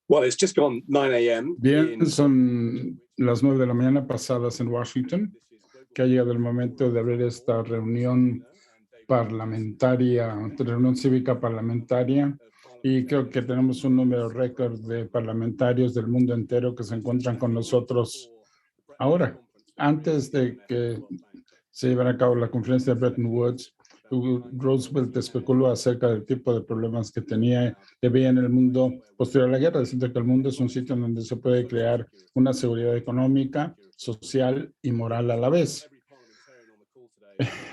Well, it's just gone 9 a.m. Bien, son las 9 de la mañana pasadas en Washington, que ha llegado el momento de abrir esta reunión parlamentaria, reunión cívica parlamentaria, y creo que tenemos un número récord de parlamentarios del mundo entero que se encuentran con nosotros ahora. Antes de que se llevara a cabo la conferencia de Bretton Woods, Roosevelt especuló acerca del tipo de problemas que veía en el mundo posterior a la guerra, diciendo que el mundo es un sitio en donde se puede crear una seguridad económica, social y moral a la vez.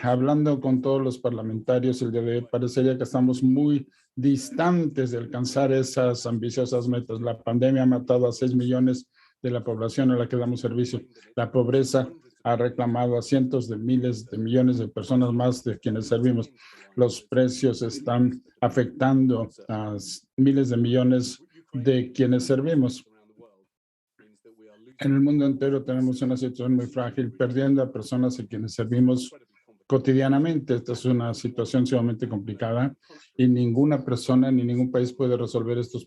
Hablando con todos los parlamentarios el día de hoy, parecería que estamos muy distantes de alcanzar esas ambiciosas metas. La pandemia ha matado a 6 millones de la población a la que damos servicio. La pobreza ha reclamado a cientos de miles de millones de personas más de quienes servimos. Los precios están afectando a miles de millones de quienes servimos. En el mundo entero tenemos una situación muy frágil, perdiendo a personas a quienes servimos cotidianamente. Esta es una situación sumamente complicada y ninguna persona ni ningún país puede resolver estos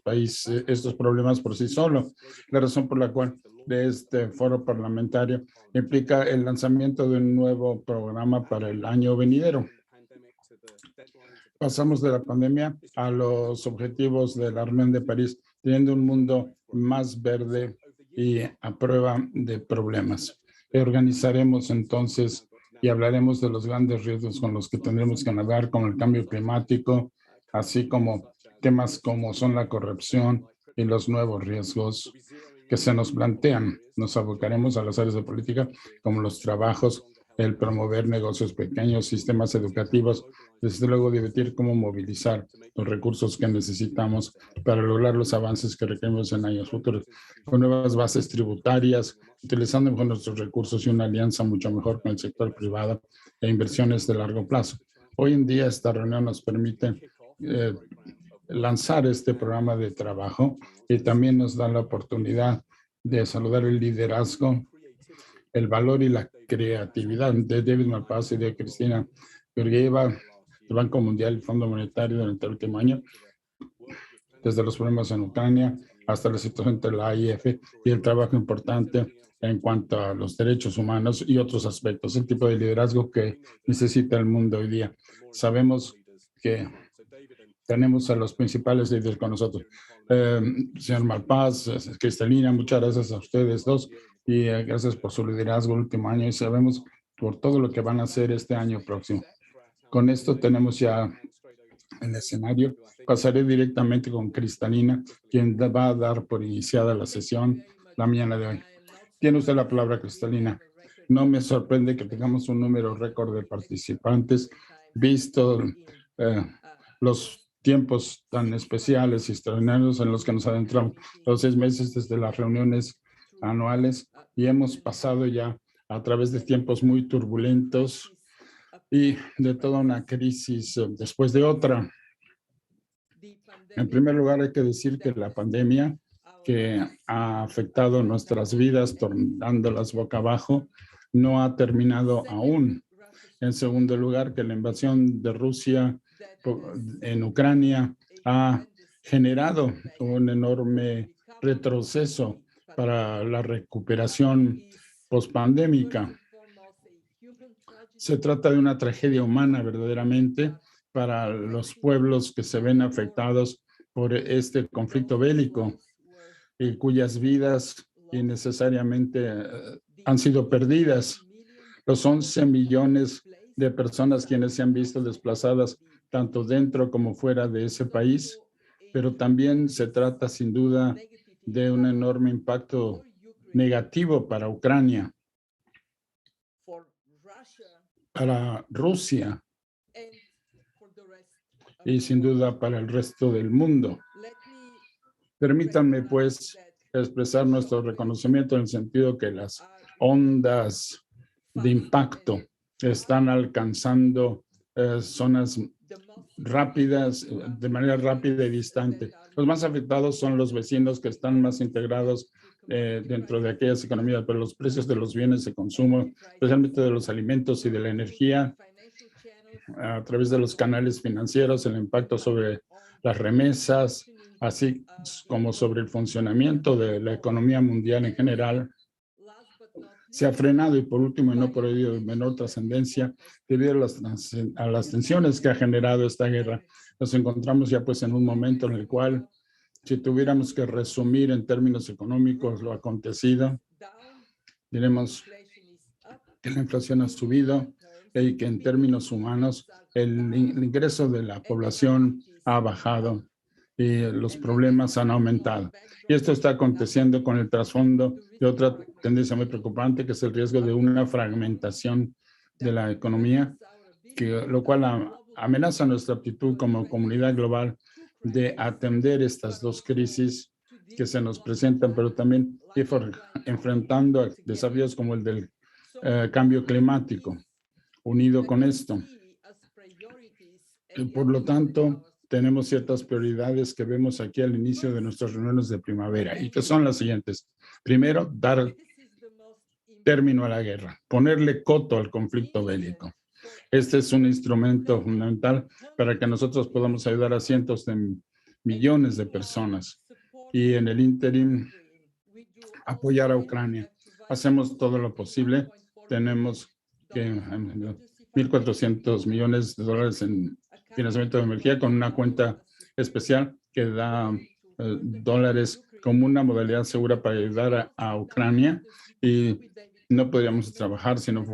problemas por sí solo. La razón por la cual de este foro parlamentario implica el lanzamiento de un nuevo programa para el año venidero. Pasamos de la pandemia a los objetivos de la reunión de París, teniendo un mundo más verde y a prueba de problemas. Organizaremos entonces y hablaremos de los grandes riesgos con los que tendremos que nadar, como el cambio climático, así como temas como son la corrupción y los nuevos riesgos que se nos plantean. Nos abocaremos a las áreas de política como los trabajos, el promover negocios pequeños, sistemas educativos, desde luego debatir cómo movilizar los recursos que necesitamos para lograr los avances que requerimos en años futuros, con nuevas bases tributarias, utilizando mejor nuestros recursos y una alianza mucho mejor con el sector privado e inversiones de largo plazo. Hoy en día esta reunión nos permite lanzar este programa de trabajo y también nos da la oportunidad de saludar el liderazgo, el valor y la creatividad de David Malpass y de Cristina Georgieva, el Banco Mundial y el Fondo Monetario durante el último año, desde los problemas en Ucrania hasta la situación de la AIF y el trabajo importante en cuanto a los derechos humanos y otros aspectos, el tipo de liderazgo que necesita el mundo hoy día. Sabemos que tenemos a los principales líderes con nosotros. Señor Malpass, Cristalina, muchas gracias a ustedes dos y gracias por su liderazgo el último año y sabemos por todo lo que van a hacer este año próximo. Con esto tenemos ya el escenario. Pasaré directamente con Cristalina, quien va a dar por iniciada la sesión la mañana de hoy. Tiene usted la palabra, Cristalina. No me sorprende que tengamos un número récord de participantes, visto los tiempos tan especiales y extraordinarios en los que nos adentramos, los 6 meses desde las reuniones anuales, y hemos pasado ya a través de tiempos muy turbulentos y de toda una crisis después de otra. En primer lugar, hay que decir que la pandemia que ha afectado nuestras vidas, tornándolas boca abajo, no ha terminado aún. En segundo lugar, que la invasión de Rusia en Ucrania ha generado un enorme retroceso para la recuperación pospandémica. Se trata de una tragedia humana verdaderamente para los pueblos que se ven afectados por este conflicto bélico y cuyas vidas innecesariamente han sido perdidas. Los 11 millones de personas quienes se han visto desplazadas tanto dentro como fuera de ese país, pero también se trata sin duda de un enorme impacto negativo para Ucrania, para Rusia y sin duda para el resto del mundo. Permítanme pues expresar nuestro reconocimiento en el sentido que las ondas de impacto están alcanzando zonas rápidas, de manera rápida y distante. Los más afectados son los vecinos que están más integrados dentro de aquellas economías, pero los precios de los bienes de consumo, especialmente de los alimentos y de la energía, a través de los canales financieros, el impacto sobre las remesas, así como sobre el funcionamiento de la economía mundial en general, se ha frenado. Y por último, y no por ello de menor trascendencia, debido a las tensiones que ha generado esta guerra, nos encontramos ya pues en un momento en el cual, si tuviéramos que resumir en términos económicos lo acontecido, diremos que la inflación ha subido y que en términos humanos el ingreso de la población ha bajado y los problemas han aumentado. Y esto está aconteciendo con el trasfondo de otra tendencia muy preocupante, que es el riesgo de una fragmentación de la economía, lo cual amenaza nuestra aptitud como comunidad global de atender estas dos crisis que se nos presentan, pero también enfrentando desafíos como el del cambio climático, unido con esto. Y por lo tanto, tenemos ciertas prioridades que vemos aquí al inicio de nuestras reuniones de primavera y que son las siguientes. Primero, dar término a la guerra, ponerle coto al conflicto bélico. Este es un instrumento fundamental para que nosotros podamos ayudar a cientos de millones de personas y en el ínterin apoyar a Ucrania. Hacemos todo lo posible. Tenemos que 1.400 millones de dólares en financiamiento de energía con una cuenta especial que da dólares como una modalidad segura para ayudar a Ucrania, y no podríamos trabajar si no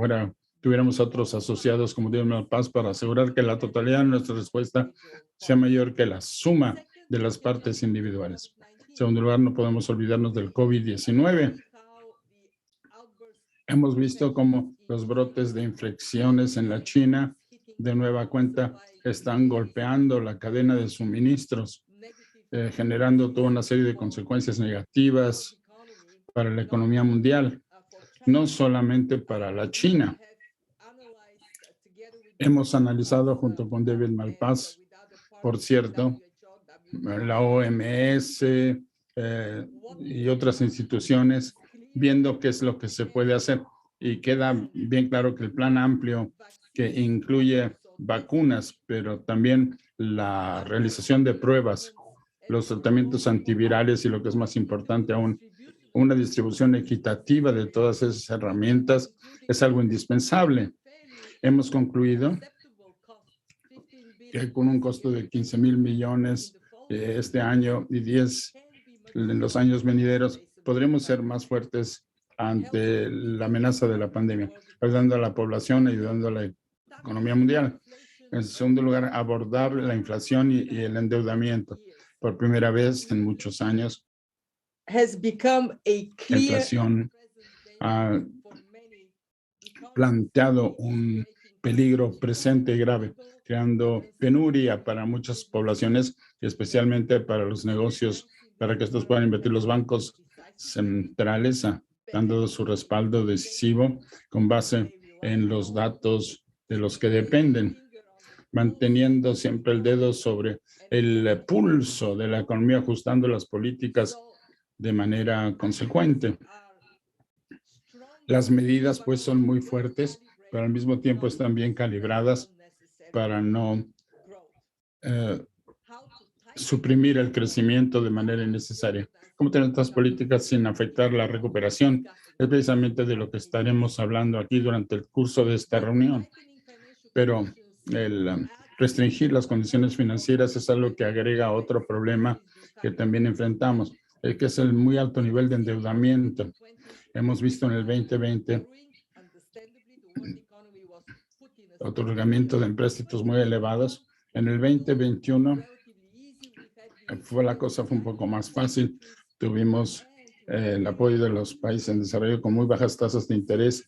tuviéramos otros asociados como Dios la Paz para asegurar que la totalidad de nuestra respuesta sea mayor que la suma de las partes individuales. En segundo lugar, no podemos olvidarnos del COVID-19. Hemos visto cómo los brotes de infecciones en la China de nueva cuenta están golpeando la cadena de suministros, generando toda una serie de consecuencias negativas para la economía mundial, no solamente para la China. Hemos analizado junto con David Malpass, por cierto, la OMS y otras instituciones, viendo qué es lo que se puede hacer. Y queda bien claro que el plan amplio, que incluye vacunas, pero también la realización de pruebas, los tratamientos antivirales y, lo que es más importante aún, una distribución equitativa de todas esas herramientas, es algo indispensable. Hemos concluido que con un costo de 15,000 millones este año y 10 en los años venideros, podremos ser más fuertes ante la amenaza de la pandemia, ayudando a la población, ayudando a la economía mundial. En segundo lugar, abordar la inflación y el endeudamiento. Por primera vez en muchos años, la inflación ha planteado un peligro presente y grave, creando penuria para muchas poblaciones, especialmente para los negocios, para que estos puedan invertir. Los bancos centrales dando su respaldo decisivo con base en los datos de los que dependen, manteniendo siempre el dedo sobre el pulso de la economía, ajustando las políticas de manera consecuente. Las medidas pues son muy fuertes, pero al mismo tiempo están bien calibradas para no suprimir el crecimiento de manera innecesaria. ¿Cómo tener estas políticas sin afectar la recuperación? Es precisamente de lo que estaremos hablando aquí durante el curso de esta reunión. Pero el restringir las condiciones financieras es algo que agrega otro problema que también enfrentamos, que es el muy alto nivel de endeudamiento. Hemos visto en el 2020 otorgamiento de empréstitos muy elevados. En el 2021 la cosa fue un poco más fácil. Tuvimos el apoyo de los países en desarrollo con muy bajas tasas de interés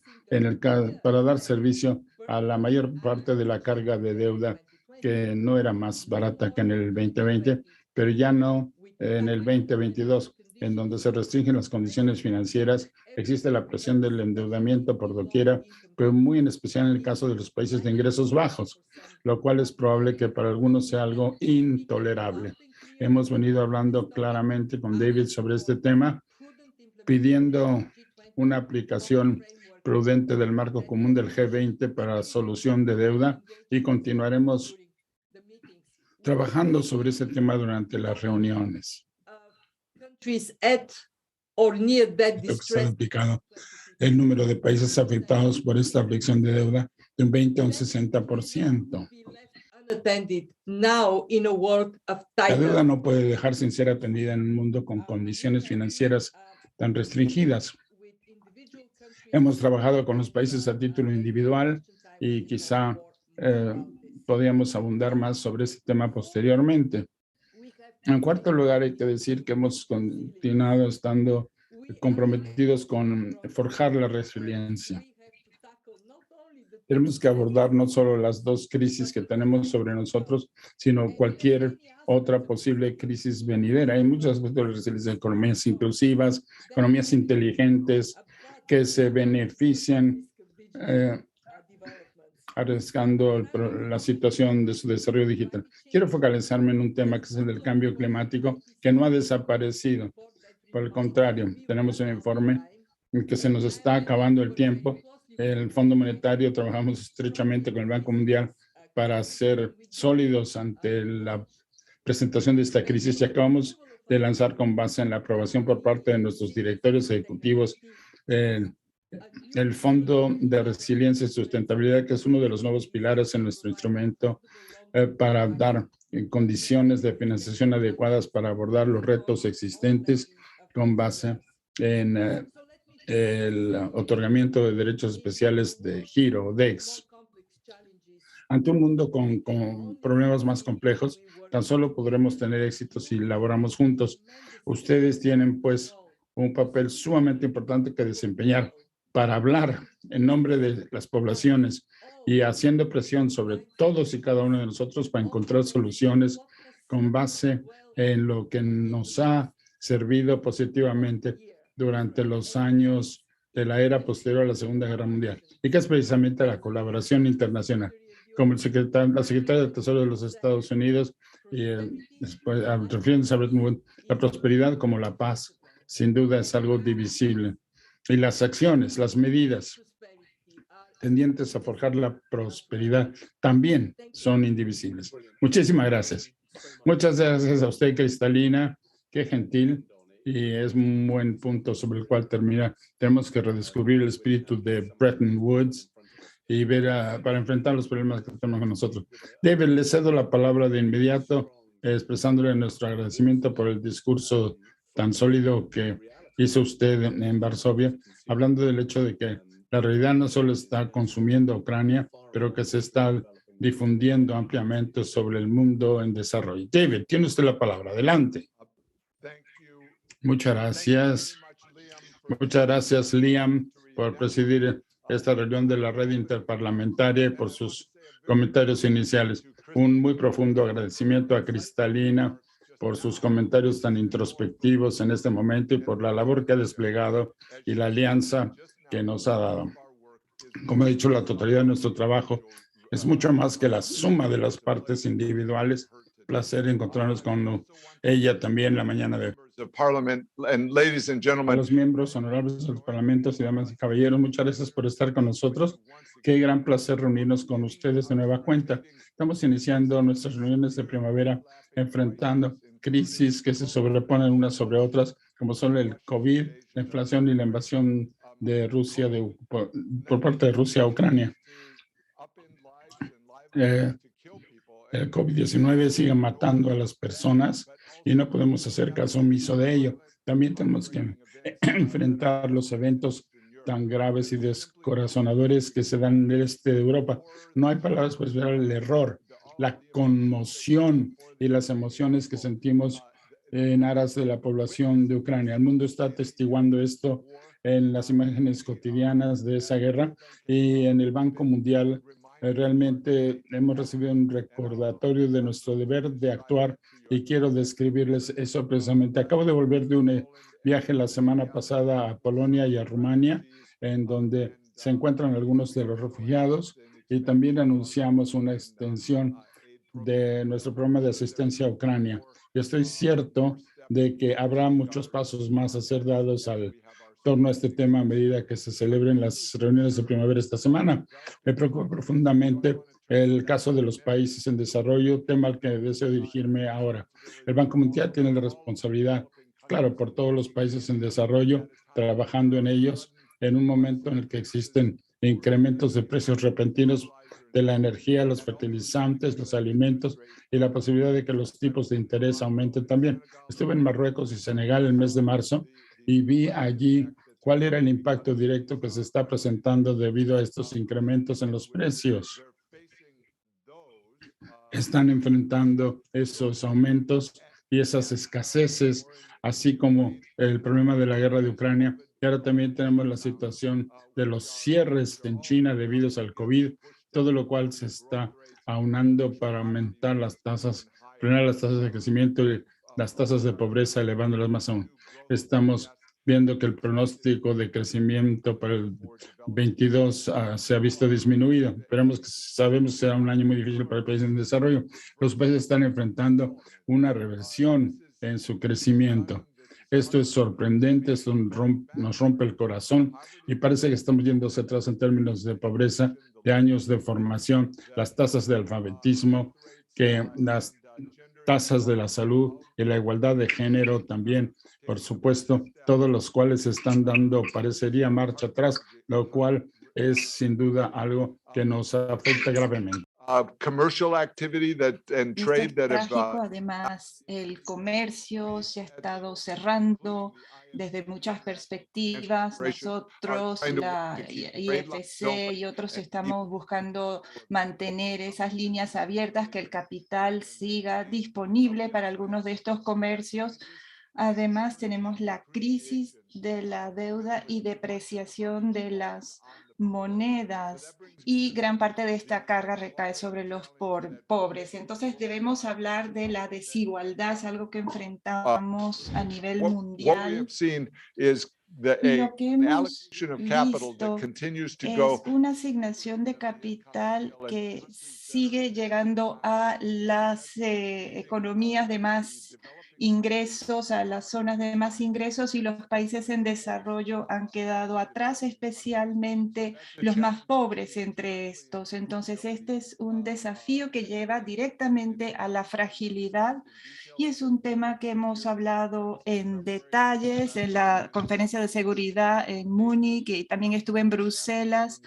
para dar servicio a la mayor parte de la carga de deuda, que no era más barata que en el 2020, pero ya no en el 2022, en donde se restringen las condiciones financieras. Existe la presión del endeudamiento por doquiera, pero muy en especial en el caso de los países de ingresos bajos, lo cual es probable que para algunos sea algo intolerable. Hemos venido hablando claramente con David sobre este tema, pidiendo una aplicación prudente del marco común del G20 para la solución de deuda y continuaremos trabajando sobre ese tema durante las reuniones. Creo que se ha duplicado el número de países afectados por esta aflicción de deuda de un 20 a un 60%. La deuda no puede dejar sin ser atendida en un mundo con condiciones financieras tan restringidas. Hemos trabajado con los países a título individual y quizá podríamos abundar más sobre ese tema posteriormente. En cuarto lugar, hay que decir que hemos continuado estando comprometidos con forjar la resiliencia. Tenemos que abordar no solo las dos crisis que tenemos sobre nosotros, sino cualquier otra posible crisis venidera. Hay muchos aspectos de la resiliencia: economías inclusivas, economías inteligentes que se benefician arriesgando la situación de su desarrollo digital. Quiero focalizarme en un tema que es el del cambio climático, que no ha desaparecido. Por el contrario, tenemos un informe en que se nos está acabando el tiempo. El Fondo Monetario trabajamos estrechamente con el Banco Mundial para ser sólidos ante la presentación de esta crisis y acabamos de lanzar, con base en la aprobación por parte de nuestros directorios ejecutivos, el Fondo de Resiliencia y Sustentabilidad, que es uno de los nuevos pilares en nuestro instrumento para dar condiciones de financiación adecuadas para abordar los retos existentes con base en el otorgamiento de derechos especiales de giro, DEX. Ante un mundo con problemas más complejos, tan solo podremos tener éxito si laboramos juntos. Ustedes tienen, pues, un papel sumamente importante que desempeñar para hablar en nombre de las poblaciones y haciendo presión sobre todos y cada uno de nosotros para encontrar soluciones con base en lo que nos ha servido positivamente durante los años de la era posterior a la Segunda Guerra Mundial, y que es precisamente la colaboración internacional. Como la secretaria del Tesoro de los Estados Unidos, después, refiriéndose a Bretton Woods, la prosperidad como la paz, sin duda es algo divisible. Y las acciones, las medidas tendientes a forjar la prosperidad también son indivisibles. Muchísimas gracias. Muchas gracias a usted, Cristalina. Qué gentil. Y es un buen punto sobre el cual terminar. Tenemos que redescubrir el espíritu de Bretton Woods y ver para enfrentar los problemas que tenemos con nosotros. David, le cedo la palabra de inmediato, expresándole nuestro agradecimiento por el discurso tan sólido que hizo usted en Varsovia, hablando del hecho de que la realidad no solo está consumiendo Ucrania, pero que se está difundiendo ampliamente sobre el mundo en desarrollo. David, tiene usted la palabra. Adelante. Muchas gracias. Muchas gracias, Liam, por presidir esta reunión de la red interparlamentaria y por sus comentarios iniciales. Un muy profundo agradecimiento a Cristalina por sus comentarios tan introspectivos en este momento y por la labor que ha desplegado y la alianza que nos ha dado. Como he dicho, la totalidad de nuestro trabajo es mucho más que la suma de las partes individuales. Placer encontrarnos con ella también la mañana de hoy. A los miembros honorables del Parlamento, damas y caballeros, muchas gracias por estar con nosotros. Qué gran placer reunirnos con ustedes de nueva cuenta. Estamos iniciando nuestras reuniones de primavera enfrentando crisis que se sobreponen unas sobre otras, como son el COVID, la inflación y la invasión de Rusia, por parte de Rusia a Ucrania. El COVID-19 sigue matando a las personas y no podemos hacer caso omiso de ello. También tenemos que enfrentar los eventos tan graves y descorazonadores que se dan en el este de Europa. No hay palabras para expresar el error, la conmoción y las emociones que sentimos en aras de la población de Ucrania. El mundo está atestiguando esto en las imágenes cotidianas de esa guerra, y en el Banco Mundial realmente hemos recibido un recordatorio de nuestro deber de actuar, y quiero describirles eso precisamente. Acabo de volver de un viaje la semana pasada a Polonia y a Rumania, en donde se encuentran algunos de los refugiados, y también anunciamos una extensión de nuestro programa de asistencia a Ucrania. Y estoy cierto de que habrá muchos pasos más a ser dados al torno a este tema a medida que se celebren las reuniones de primavera esta semana. Me preocupa profundamente el caso de los países en desarrollo, tema al que deseo dirigirme ahora. El Banco Mundial tiene la responsabilidad, claro, por todos los países en desarrollo, trabajando en ellos en un momento en el que existen incrementos de precios repentinos de la energía, los fertilizantes, los alimentos y la posibilidad de que los tipos de interés aumenten también. Estuve en Marruecos y Senegal el mes de marzo y vi allí cuál era el impacto directo que se está presentando debido a estos incrementos en los precios. Están enfrentando esos aumentos y esas escaseces, así como el problema de la guerra de Ucrania. Y ahora también tenemos la situación de los cierres en China debido al COVID, todo lo cual se está aunando para aumentar las tasas, frenar las tasas de crecimiento y las tasas de pobreza, elevándolas más aún. Estamos viendo que el pronóstico de crecimiento para el 22 se ha visto disminuido. Esperamos que sabemos que será un año muy difícil para el país en desarrollo. Los países están enfrentando una reversión en su crecimiento. Esto es sorprendente, esto nos rompe el corazón y parece que estamos yendo hacia atrás en términos de pobreza, de años de formación, las tasas de alfabetismo, que las tasas de la salud y la igualdad de género también, por supuesto, todos los cuales están dando, parecería, marcha atrás, lo cual es sin duda algo que nos afecta gravemente. Commercial activity and trade Esto es that have trágico. Además, el comercio se ha estado cerrando desde muchas perspectivas. Nosotros, la IFC y otros estamos buscando mantener esas líneas abiertas, que el capital siga disponible para algunos de estos comercios. Además, tenemos la crisis de la deuda y depreciación de las monedas, y gran parte de esta carga recae sobre los pobres. Entonces debemos hablar de la desigualdad, es algo que enfrentamos a nivel mundial. Y lo que hemos visto es una asignación de capital que sigue llegando a las economías de más ingresos, a las zonas de más ingresos, y los países en desarrollo han quedado atrás, especialmente los más pobres entre estos. Entonces, este es un desafío que lleva directamente a la fragilidad, y es un tema que hemos hablado en detalles en la conferencia de seguridad en Múnich, y también estuve en Bruselas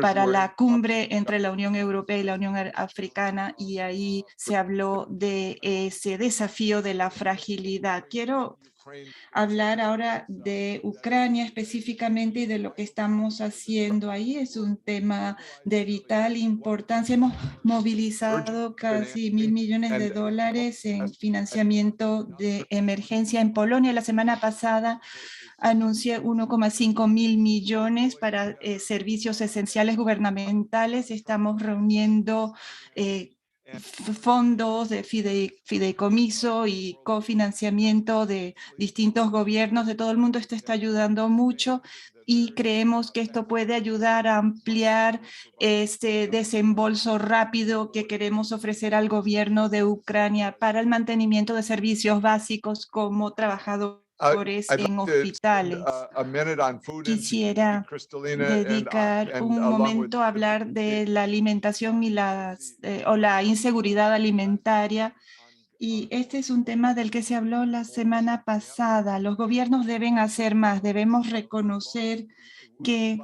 para la cumbre entre la Unión Europea y la Unión Africana, y ahí se habló de ese desafío de la fragilidad. Quiero hablar ahora de Ucrania específicamente y de lo que estamos haciendo ahí. Es un tema de vital importancia. Hemos movilizado casi $1.000 millones en financiamiento de emergencia en Polonia. La semana pasada anuncié 1,5 mil millones para servicios esenciales gubernamentales. Estamos reuniendo fondos de fideicomiso y cofinanciamiento de distintos gobiernos de todo el mundo. Esto está ayudando mucho y creemos que esto puede ayudar a ampliar este desembolso rápido que queremos ofrecer al gobierno de Ucrania para el mantenimiento de servicios básicos como trabajadores en hospitales. Quisiera dedicar un momento a hablar de la alimentación y la inseguridad alimentaria. Y este es un tema del que se habló la semana pasada. Los gobiernos deben hacer más. Debemos reconocer que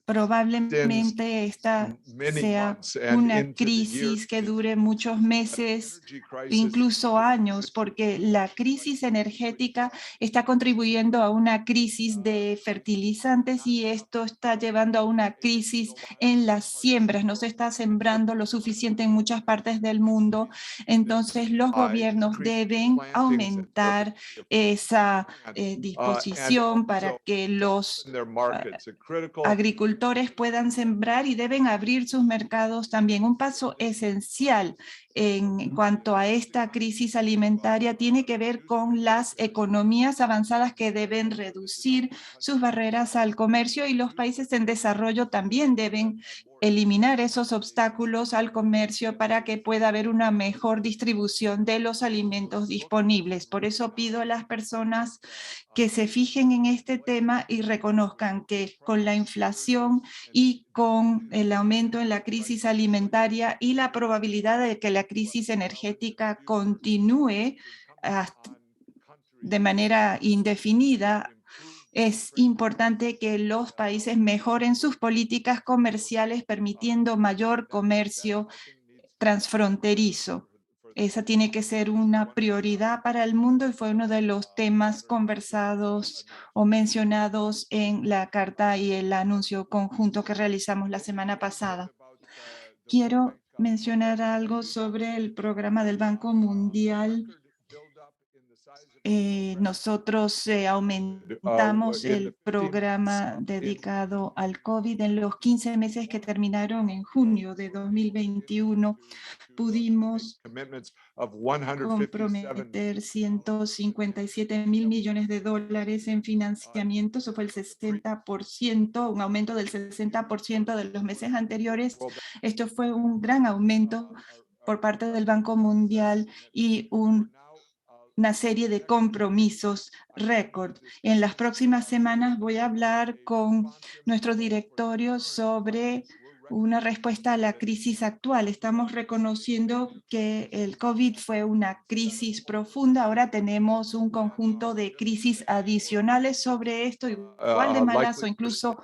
probablemente esta sea una crisis que dure muchos meses, incluso años, porque la crisis energética está contribuyendo a una crisis de fertilizantes, y esto está llevando a una crisis en las siembras. No se está sembrando lo suficiente en muchas partes del mundo. Entonces los gobiernos deben aumentar esa disposición para que los agricultores puedan sembrar, y deben abrir sus mercados también. Un paso esencial en cuanto a esta crisis alimentaria tiene que ver con las economías avanzadas que deben reducir sus barreras al comercio, y los países en desarrollo también deben eliminar esos obstáculos al comercio para que pueda haber una mejor distribución de los alimentos disponibles. Por eso pido a las personas que se fijen en este tema y reconozcan que con la inflación y con el aumento en la crisis alimentaria y la probabilidad de que la crisis energética continúe de manera indefinida, es importante que los países mejoren sus políticas comerciales permitiendo mayor comercio transfronterizo. Esa tiene que ser una prioridad para el mundo y fue uno de los temas conversados o mencionados en la carta y el anuncio conjunto que realizamos la semana pasada. Quiero mencionar algo sobre el programa del Banco Mundial. Nosotros aumentamos el programa dedicado al COVID. En los 15 meses que terminaron en junio de 2021, pudimos comprometer 157 mil millones de dólares en financiamiento. Eso fue el 60%, un aumento del 60% de los meses anteriores. Esto fue un gran aumento por parte del Banco Mundial y una serie de compromisos récord. En las próximas semanas voy a hablar con nuestro directorio sobre una respuesta a la crisis actual. Estamos reconociendo que el COVID fue una crisis profunda. Ahora tenemos un conjunto de crisis adicionales sobre esto, igual de malas o incluso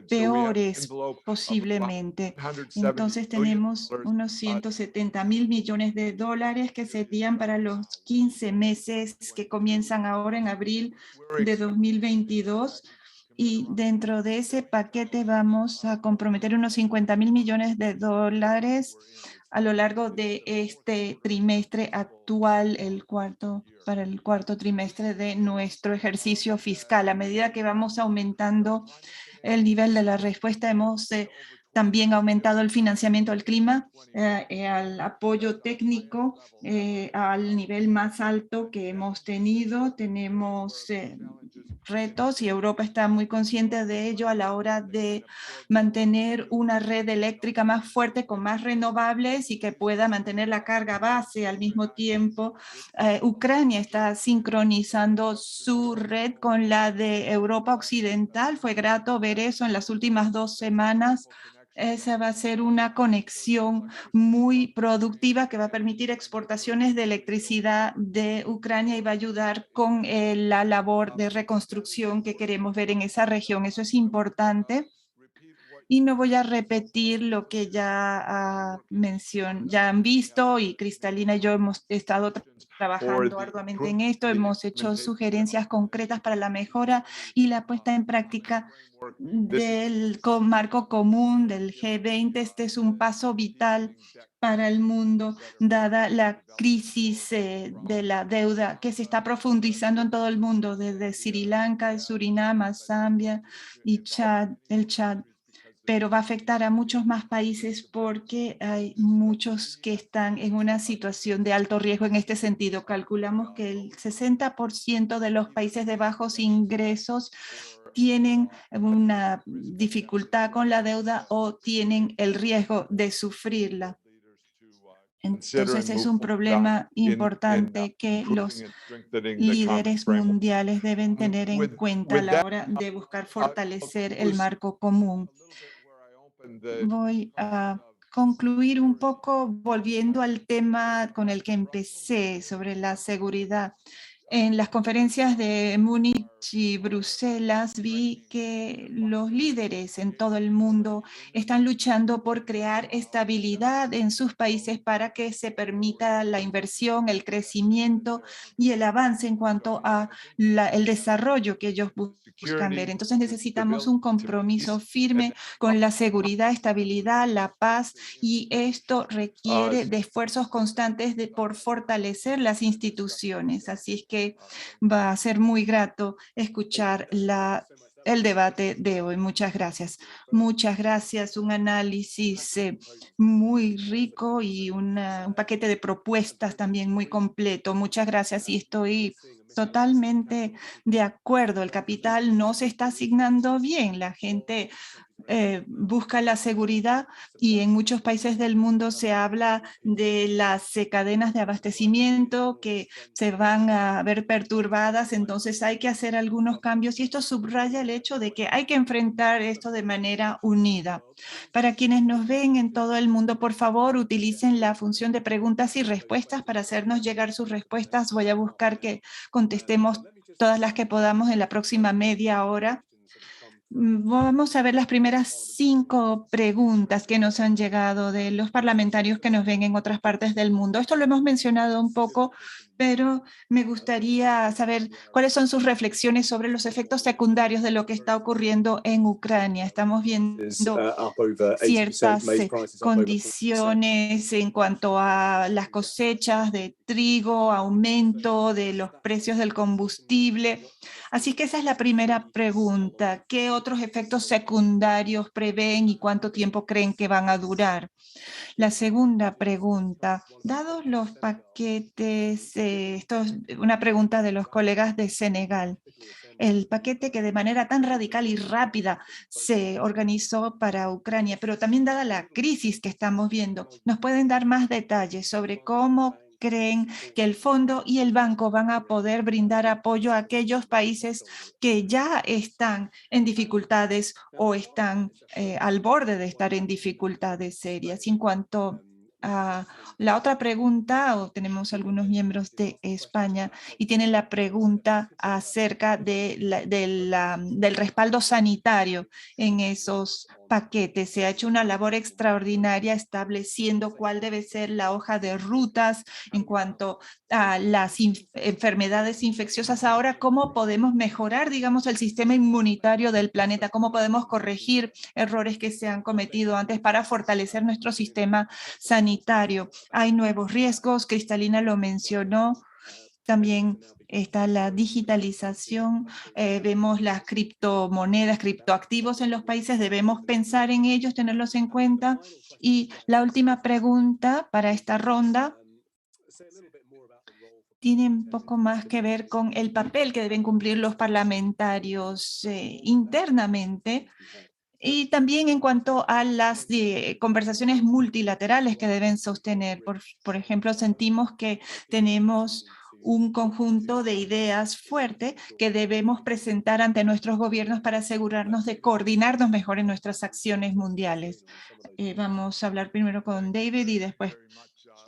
peores posiblemente. Entonces tenemos unos 170 mil millones de dólares que serían para los 15 meses que comienzan ahora en abril de 2022. Y dentro de ese paquete vamos a comprometer unos 50 mil millones de dólares a lo largo de este trimestre actual, para el cuarto trimestre de nuestro ejercicio fiscal. A medida que vamos aumentando el nivel de la respuesta, hemos también aumentado el financiamiento al clima, al apoyo técnico, al nivel más alto que hemos tenido. Tenemos retos y Europa está muy consciente de ello a la hora de mantener una red eléctrica más fuerte con más renovables y que pueda mantener la carga base al mismo tiempo. Ucrania está sincronizando su red con la de Europa Occidental. Fue grato ver eso en las últimas 2 semanas. Esa va a ser una conexión muy productiva que va a permitir exportaciones de electricidad de Ucrania y va a ayudar con la labor de reconstrucción que queremos ver en esa región. Eso es importante. Y no voy a repetir lo que ya han visto, y Cristalina y yo hemos estado trabajando arduamente en esto. Hemos hecho sugerencias concretas para la mejora y la puesta en práctica del marco común del G20. Este es un paso vital para el mundo, dada la crisis de la deuda que se está profundizando en todo el mundo, desde Sri Lanka, Surinam, Zambia y el Chad. Pero va a afectar a muchos más países porque hay muchos que están en una situación de alto riesgo en este sentido. Calculamos que el 60% de los países de bajos ingresos tienen una dificultad con la deuda o tienen el riesgo de sufrirla. Entonces es un problema importante que los líderes mundiales deben tener en cuenta a la hora de buscar fortalecer el marco común. Voy a concluir un poco volviendo al tema con el que empecé sobre la seguridad. En las conferencias de Múnich y Bruselas vi que los líderes en todo el mundo están luchando por crear estabilidad en sus países para que se permita la inversión, el crecimiento y el avance en cuanto a el desarrollo que ellos buscan ver. Entonces necesitamos un compromiso firme con la seguridad, estabilidad, la paz, y esto requiere de esfuerzos constantes por fortalecer las instituciones. Así es que va a ser muy grato escuchar la el debate de hoy. Muchas gracias. Muchas gracias. Un análisis muy rico y un paquete de propuestas también muy completo. Muchas gracias y estoy totalmente de acuerdo. El capital no se está asignando bien. La gente busca la seguridad y en muchos países del mundo se habla de las cadenas de abastecimiento que se van a ver perturbadas, entonces hay que hacer algunos cambios y esto subraya el hecho de que hay que enfrentar esto de manera unida. Para quienes nos ven en todo el mundo, por favor, utilicen la función de preguntas y respuestas para hacernos llegar sus respuestas. Voy a buscar que contestemos todas las que podamos en la próxima media hora. Vamos a ver las primeras 5 preguntas que nos han llegado de los parlamentarios que nos ven en otras partes del mundo. Esto lo hemos mencionado un poco, pero me gustaría saber cuáles son sus reflexiones sobre los efectos secundarios de lo que está ocurriendo en Ucrania. Estamos viendo ciertas condiciones en cuanto a las cosechas de trigo, aumento de los precios del combustible. Así que esa es la primera pregunta. ¿Qué otros efectos secundarios prevén y cuánto tiempo creen que van a durar? La segunda pregunta, dados los paquetes, esto es una pregunta de los colegas de Senegal, el paquete que de manera tan radical y rápida se organizó para Ucrania, pero también dada la crisis que estamos viendo, ¿nos pueden dar más detalles sobre cómo creen que el fondo y el banco van a poder brindar apoyo a aquellos países que ya están en dificultades o están al borde de estar en dificultades serias? Y en cuanto a la otra pregunta, o tenemos algunos miembros de España y tienen la pregunta acerca del respaldo sanitario en esos paquetes. Se ha hecho una labor extraordinaria estableciendo cuál debe ser la hoja de rutas en cuanto a las enfermedades infecciosas. Ahora, ¿cómo podemos mejorar, digamos, el sistema inmunitario del planeta? ¿Cómo podemos corregir errores que se han cometido antes para fortalecer nuestro sistema sanitario? Hay nuevos riesgos, Cristalina lo mencionó. También está la digitalización, vemos las criptomonedas, criptoactivos en los países, debemos pensar en ellos, tenerlos en cuenta. Y la última pregunta para esta ronda tiene un poco más que ver con el papel que deben cumplir los parlamentarios internamente y también en cuanto a las conversaciones multilaterales que deben sostener. Por ejemplo, sentimos que tenemos un conjunto de ideas fuerte que debemos presentar ante nuestros gobiernos para asegurarnos de coordinarnos mejor en nuestras acciones mundiales. Vamos a hablar primero con David y después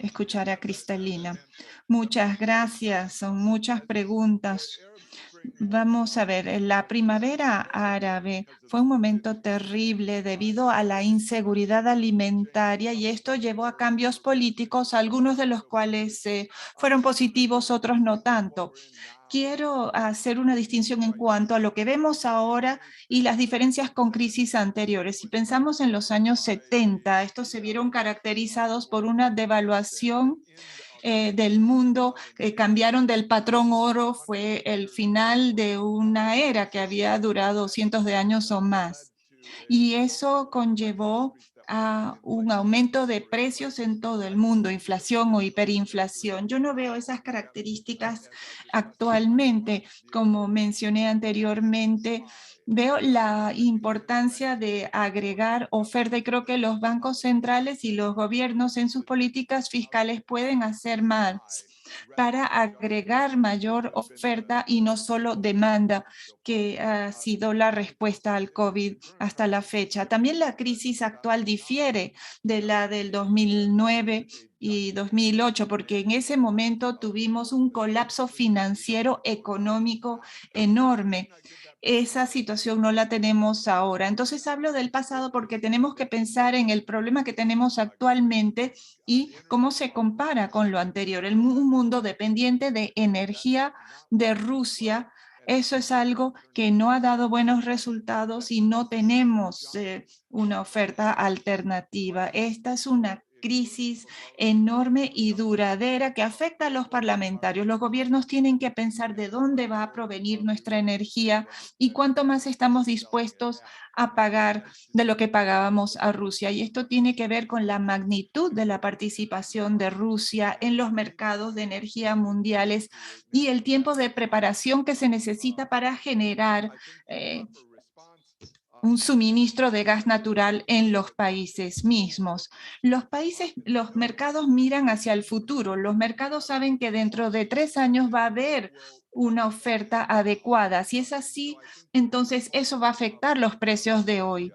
escuchar a Cristalina. Muchas gracias, son muchas preguntas. Vamos a ver, la primavera árabe fue un momento terrible debido a la inseguridad alimentaria y esto llevó a cambios políticos, algunos de los cuales fueron positivos, otros no tanto. Quiero hacer una distinción en cuanto a lo que vemos ahora y las diferencias con crisis anteriores. Si pensamos en los años 70, estos se vieron caracterizados por una devaluación del mundo, cambiaron del patrón oro, fue el final de una era que había durado cientos de años o más. Y eso conllevó a un aumento de precios en todo el mundo, inflación o hiperinflación. Yo no veo esas características actualmente, como mencioné anteriormente. Veo la importancia de agregar oferta y creo que los bancos centrales y los gobiernos en sus políticas fiscales pueden hacer más para agregar mayor oferta y no solo demanda, que ha sido la respuesta al COVID hasta la fecha. También la crisis actual difiere de la del 2009 y 2008, porque en ese momento tuvimos un colapso financiero económico enorme. Esa situación no la tenemos ahora. Entonces hablo del pasado porque tenemos que pensar en el problema que tenemos actualmente y cómo se compara con lo anterior. Un mundo dependiente de energía de Rusia. Eso es algo que no ha dado buenos resultados y no tenemos una oferta alternativa. Esta es una crisis enorme y duradera que afecta a los parlamentarios. Los gobiernos tienen que pensar de dónde va a provenir nuestra energía y cuánto más estamos dispuestos a pagar de lo que pagábamos a Rusia. Y esto tiene que ver con la magnitud de la participación de Rusia en los mercados de energía mundiales y el tiempo de preparación que se necesita para generar un suministro de gas natural en los países mismos. Los mercados miran hacia el futuro. Los mercados saben que dentro de 3 años va a haber una oferta adecuada. Si es así, entonces eso va a afectar los precios de hoy.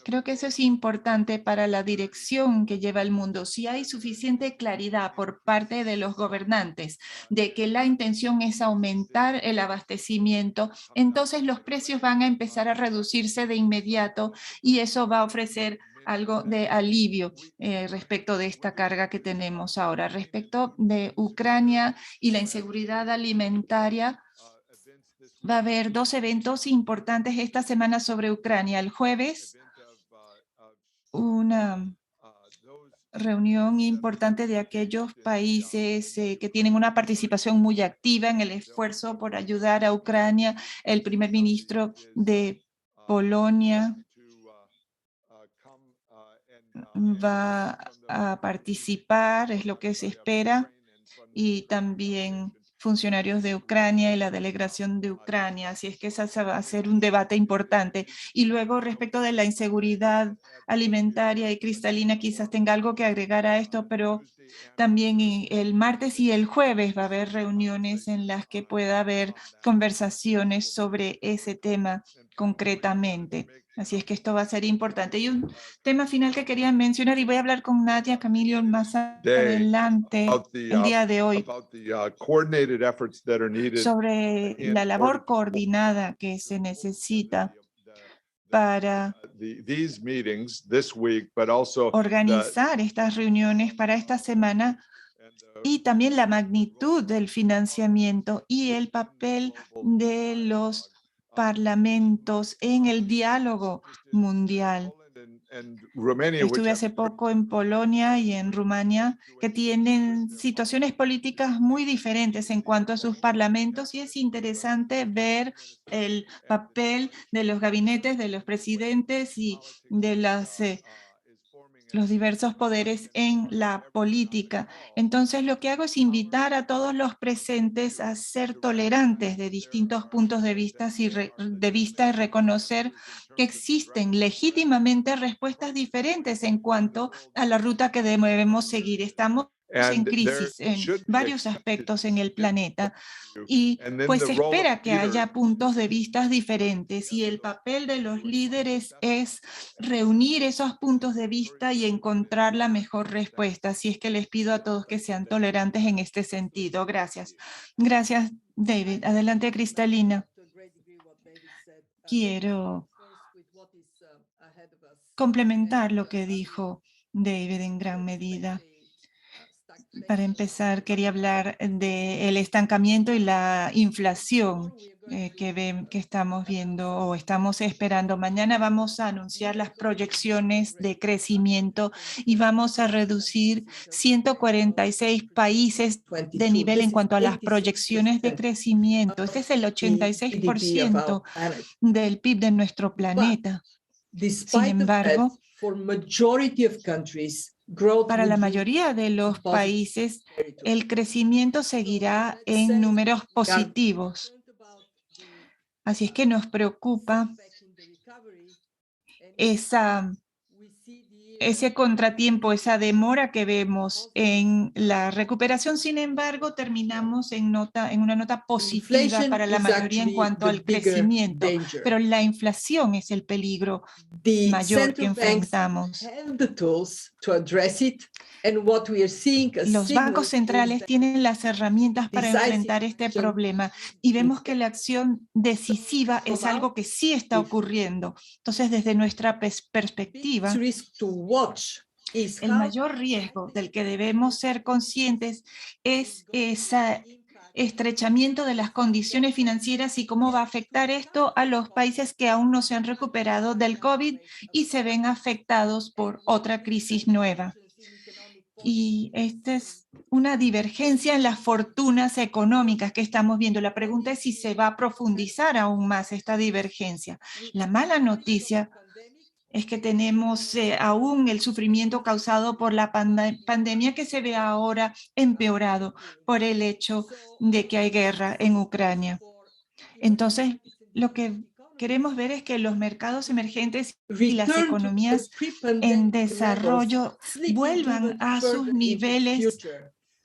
Creo que eso es importante para la dirección que lleva el mundo. Si hay suficiente claridad por parte de los gobernantes de que la intención es aumentar el abastecimiento, entonces los precios van a empezar a reducirse de inmediato y eso va a ofrecer algo de alivio respecto de esta carga que tenemos ahora. Respecto de Ucrania y la inseguridad alimentaria, va a haber 2 eventos importantes esta semana sobre Ucrania. El jueves, una reunión importante de aquellos países que tienen una participación muy activa en el esfuerzo por ayudar a Ucrania. El primer ministro de Polonia va a participar, es lo que se espera, y también funcionarios de Ucrania y la delegación de Ucrania, así es que ese va a ser un debate importante. Y luego, respecto de la inseguridad alimentaria, y Cristalina quizás tenga algo que agregar a esto, pero también el martes y el jueves va a haber reuniones en las que pueda haber conversaciones sobre ese tema concretamente. Así es que esto va a ser importante. Y un tema final que quería mencionar, y voy a hablar con Nadia Camilio más adelante, el día de hoy, sobre la labor coordinada que se necesita para organizar estas reuniones para esta semana y también la magnitud del financiamiento y el papel de los parlamentos en el diálogo mundial. Estuve hace poco en Polonia y en Rumania, que tienen situaciones políticas muy diferentes en cuanto a sus parlamentos, y es interesante ver el papel de los gabinetes, de los presidentes y de los diversos poderes en la política. Entonces, lo que hago es invitar a todos los presentes a ser tolerantes de distintos puntos de vista y reconocer que existen legítimamente respuestas diferentes en cuanto a la ruta que debemos seguir. Estamos en crisis en varios aspectos en el planeta y pues se espera que haya puntos de vista diferentes, y el papel de los líderes es reunir esos puntos de vista y encontrar la mejor respuesta. Así es que les pido a todos que sean tolerantes en este sentido. Gracias. Gracias, David. Adelante, Cristalina. Quiero complementar lo que dijo David en gran medida. Para empezar, quería hablar del estancamiento y la inflación que estamos viendo o estamos esperando. Mañana vamos a anunciar las proyecciones de crecimiento y vamos a reducir 146 países de nivel en cuanto a las proyecciones de crecimiento. Este es el 86% del PIB de nuestro planeta. Sin embargo, para la mayoría de los países, el crecimiento seguirá en números positivos. Así es que nos preocupa ese contratiempo, esa demora que vemos en la recuperación. Sin embargo, terminamos en una nota positiva para la mayoría en cuanto al crecimiento, pero la inflación es el peligro mayor que enfrentamos. Los bancos centrales tienen las herramientas para enfrentar este problema y vemos que la acción decisiva es algo que sí está ocurriendo. Entonces, desde nuestra perspectiva, el mayor riesgo del que debemos ser conscientes es ese estrechamiento de las condiciones financieras y cómo va a afectar esto a los países que aún no se han recuperado del COVID y se ven afectados por otra crisis nueva. Y esta es una divergencia en las fortunas económicas que estamos viendo. La pregunta es si se va a profundizar aún más esta divergencia. La mala noticia es que tenemos aún el sufrimiento causado por la pandemia que se ve ahora empeorado por el hecho de que hay guerra en Ucrania. Entonces, lo que queremos ver es que los mercados emergentes y las economías en desarrollo vuelvan a sus niveles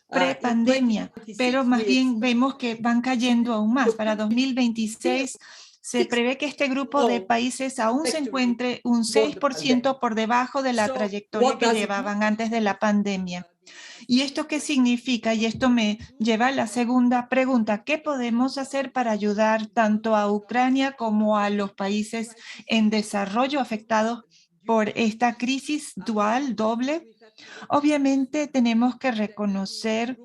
pre-pandemia, pero más bien vemos que van cayendo aún más. Para 2026 se prevé que este grupo de países aún se encuentre un 6% por debajo de la trayectoria que llevaban antes de la pandemia. ¿Y esto qué significa? Y esto me lleva a la segunda pregunta. ¿Qué podemos hacer para ayudar tanto a Ucrania como a los países en desarrollo afectados por esta crisis dual, doble? Obviamente tenemos que reconocer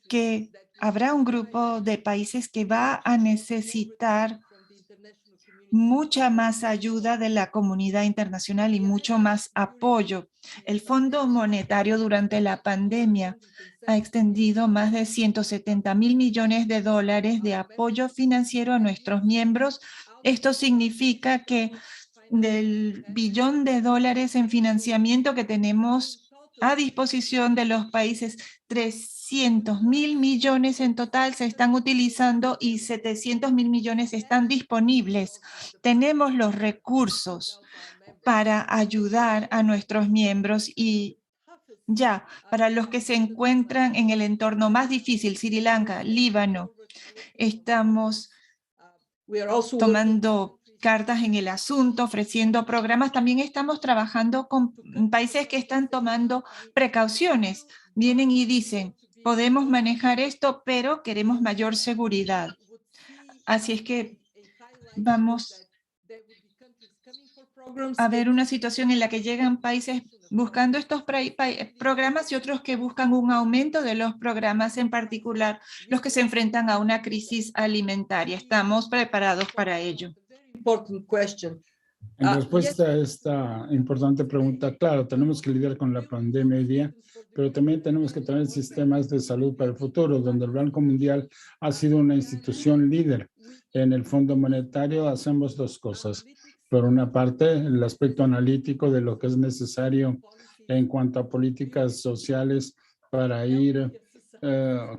que habrá un grupo de países que va a necesitar mucha más ayuda de la comunidad internacional y mucho más apoyo. El Fondo Monetario durante la pandemia ha extendido más de 170.000 millones de dólares de apoyo financiero a nuestros miembros. Esto significa que del billón de dólares en financiamiento que tenemos a disposición de los países, 300.000 millones en total se están utilizando y 700.000 millones están disponibles. Tenemos los recursos para ayudar a nuestros miembros y ya, para los que se encuentran en el entorno más difícil, Sri Lanka, Líbano, estamos tomando cartas en el asunto, ofreciendo programas. También estamos trabajando con países que están tomando precauciones. Vienen y dicen, podemos manejar esto, pero queremos mayor seguridad. Así es que vamos a ver una situación en la que llegan países buscando estos programas y otros que buscan un aumento de los programas, en particular los que se enfrentan a una crisis alimentaria. Estamos preparados para ello. En respuesta a esta importante pregunta, claro, tenemos que lidiar con la pandemia hoy día, pero también tenemos que tener sistemas de salud para el futuro, donde el Banco Mundial ha sido una institución líder. En el Fondo Monetario hacemos dos cosas. Por una parte, el aspecto analítico de lo que es necesario en cuanto a políticas sociales para ir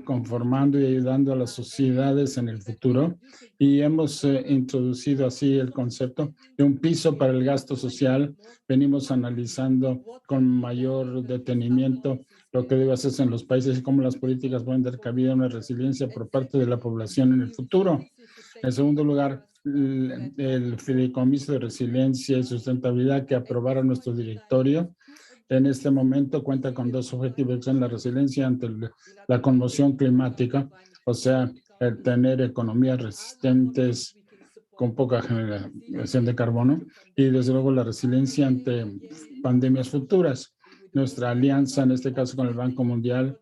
conformando y ayudando a las sociedades en el futuro. Y hemos introducido así el concepto de un piso para el gasto social. Venimos analizando con mayor detenimiento lo que debe hacerse en los países y cómo las políticas pueden dar cabida a una resiliencia por parte de la población en el futuro. En segundo lugar, el Fideicomiso de Resiliencia y Sustentabilidad que aprobaron nuestro directorio en este momento cuenta con dos objetivos, que son la resiliencia ante la conmoción climática, o sea, el tener economías resistentes con poca generación de carbono, y desde luego la resiliencia ante pandemias futuras. Nuestra alianza, en este caso con el Banco Mundial,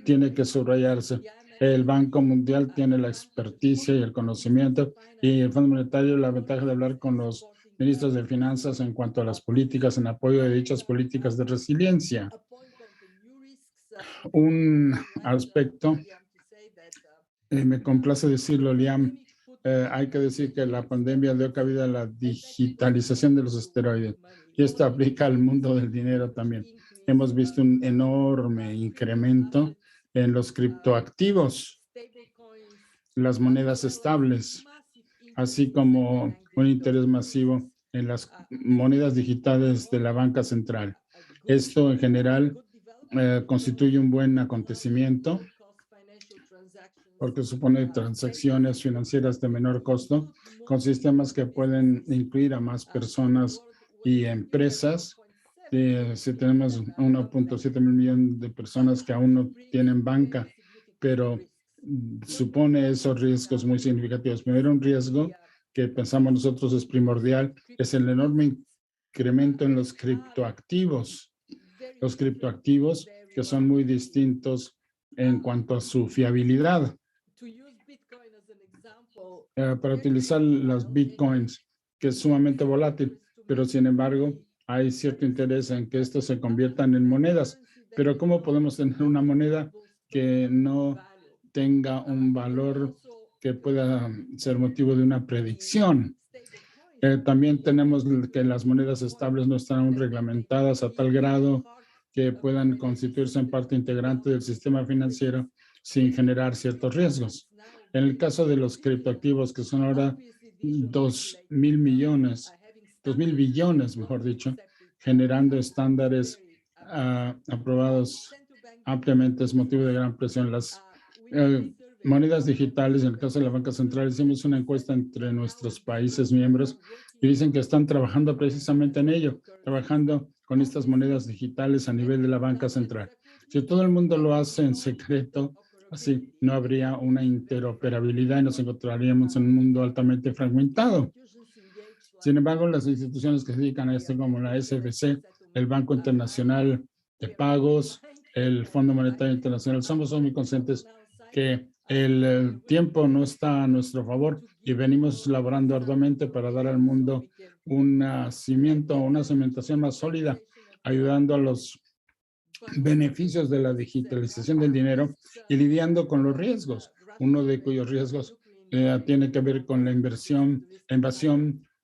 tiene que subrayarse. El Banco Mundial tiene la experticia y el conocimiento, y el Fondo Monetario la ventaja de hablar con los ministros de Finanzas en cuanto a las políticas en apoyo de dichas políticas de resiliencia. Un aspecto, me complace decirlo, Liam, hay que decir que la pandemia dio cabida a la digitalización de los esteroides, y esto aplica al mundo del dinero también. Hemos visto un enorme incremento en los criptoactivos, las monedas estables, así como un interés masivo en las monedas digitales de la banca central. Esto en general constituye un buen acontecimiento porque supone transacciones financieras de menor costo con sistemas que pueden incluir a más personas y empresas. Si tenemos 1.7 millones de personas que aún no tienen banca, pero supone esos riesgos muy significativos. Primero, un riesgo que pensamos nosotros es primordial, es el enorme incremento en los criptoactivos. Los criptoactivos que son muy distintos en cuanto a su fiabilidad. Para utilizar las bitcoins, que es sumamente volátil, pero sin embargo hay cierto interés en que estos se conviertan en monedas, Pero ¿cómo podemos tener una moneda que no tenga un valor que pueda ser motivo de una predicción? También tenemos que las monedas estables no están aún reglamentadas a tal grado que puedan constituirse en parte integrante del sistema financiero sin generar ciertos riesgos. En el caso de los criptoactivos, que son ahora 2.000 billones, mejor dicho, generando estándares aprobados ampliamente, es motivo de gran presión. Las monedas digitales, en el caso de la Banca Central, hicimos una encuesta entre nuestros países miembros y dicen que están trabajando precisamente en ello, trabajando con estas monedas digitales a nivel de la Banca Central. Si todo el mundo lo hace en secreto, así no habría una interoperabilidad y nos encontraríamos en un mundo altamente fragmentado. Sin embargo, las instituciones que se dedican a esto, como la SFC, el Banco Internacional de Pagos, el Fondo Monetario Internacional, somos muy conscientes que el tiempo no está a nuestro favor y venimos laborando arduamente para dar al mundo un cimiento, una cimentación más sólida, ayudando a los beneficios de la digitalización del dinero y lidiando con los riesgos, uno de cuyos riesgos tiene que ver con la invasión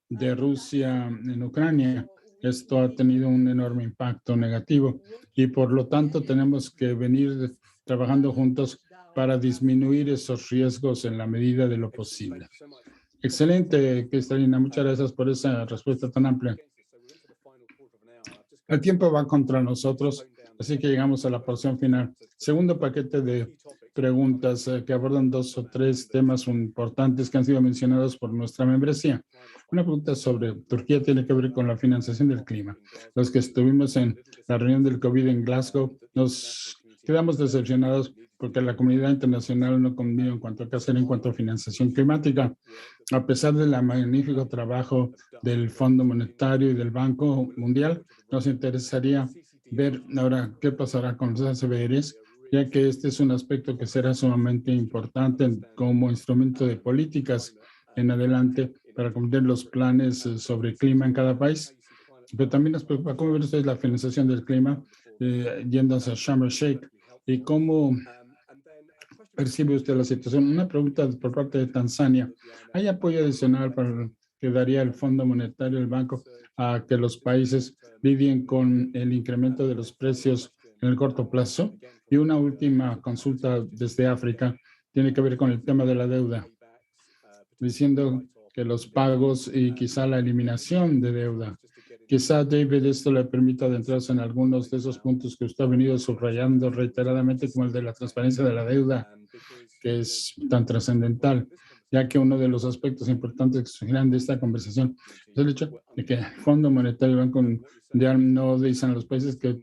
de Rusia en Ucrania. Esto ha tenido un enorme impacto negativo y por lo tanto tenemos que venir trabajando juntos para disminuir esos riesgos en la medida de lo posible. Excelente, Cristalina. Muchas gracias por esa respuesta tan amplia. El tiempo va contra nosotros, así que llegamos a la porción final. Segundo paquete de preguntas que abordan 2 o 3 temas importantes que han sido mencionados por nuestra membresía. Una pregunta sobre Turquía tiene que ver con la financiación del clima. Los que estuvimos en la reunión del COVID en Glasgow nos quedamos decepcionados porque la comunidad internacional no conviene en cuanto a qué hacer en cuanto a financiación climática. A pesar del magnífico trabajo del Fondo Monetario y del Banco Mundial, nos interesaría ver ahora qué pasará con los ACBRs, ya que este es un aspecto que será sumamente importante como instrumento de políticas en adelante para cumplir los planes sobre clima en cada país. Pero también nos preocupa cómo ven ustedes la financiación del clima yendo hacia Sharm el Sheikh y cómo percibe usted la situación. Una pregunta por parte de Tanzania. ¿Hay apoyo adicional para que daría el Fondo Monetario, el banco, a que los países lidien con el incremento de los precios en el corto plazo? Y una última consulta desde África tiene que ver con el tema de la deuda, diciendo que los pagos y quizá la eliminación de deuda. Quizá, David, esto le permita adentrarse en algunos de esos puntos que usted ha venido subrayando reiteradamente, como el de la transparencia de la deuda, que es tan trascendental, ya que uno de los aspectos importantes que surgirán de esta conversación es el hecho de que el Fondo Monetario y el Banco Mundial no dicen a los países que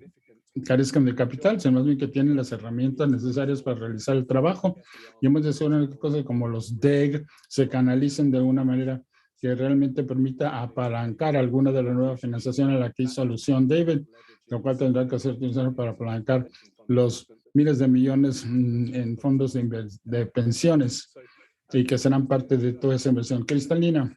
carezcan de capital, sino más bien que tienen las herramientas necesarias para realizar el trabajo. Y hemos de hacer una cosa como los DEG se canalicen de alguna manera que realmente permita apalancar alguna de la nueva financiación a la que hizo alusión David, lo cual tendrá que ser utilizado para apalancar los miles de millones en fondos de pensiones y que serán parte de toda esa inversión. Cristalina,